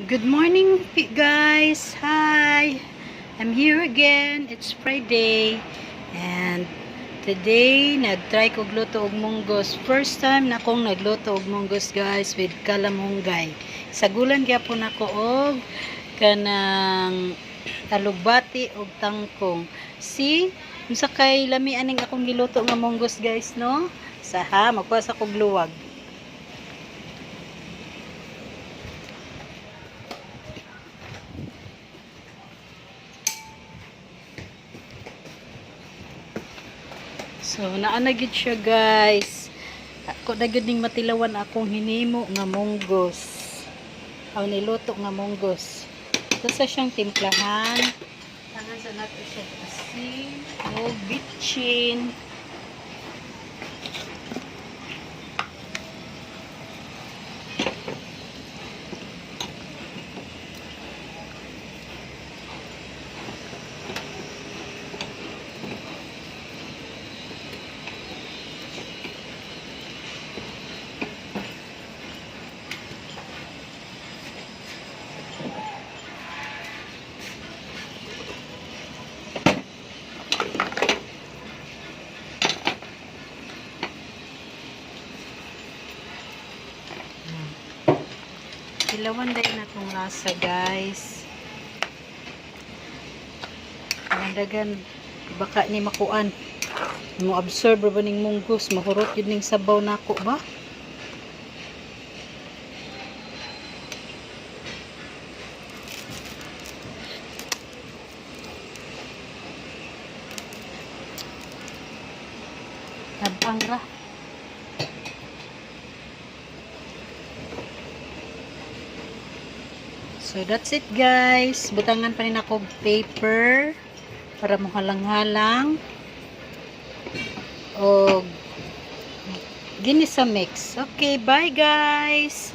Good morning, guys. Hi. I'm here again. It's Friday. And today, nag-try ko gluto og munggos. First time na akong nagluto og munggos, guys, with kalamunggay. Sagulan gyapon ako og kanang alugbati og tangkong. See? Unsa kay lami aning akong giluto nga munggos, guys, no? Saha, magkuha sa kog luwag. So, naanagid siya, guys. Ako na gyud ning matilawan akong hinimo nga munggos. Aw niluto nga munggos. Ito sa siyang timplahan. Tangan sa nato siya asin o bitchin. Ilawan dahil na itong lasa, guys. Mandagan, baka ni makuan. Mo absorb ba ning munggos, mahurot yun ning sabaw nako ba? Tabang ra. So, that's it, guys. Butangan pa rin ako paper para mahalang-halang. O, ginisa mix. Okay, bye, guys.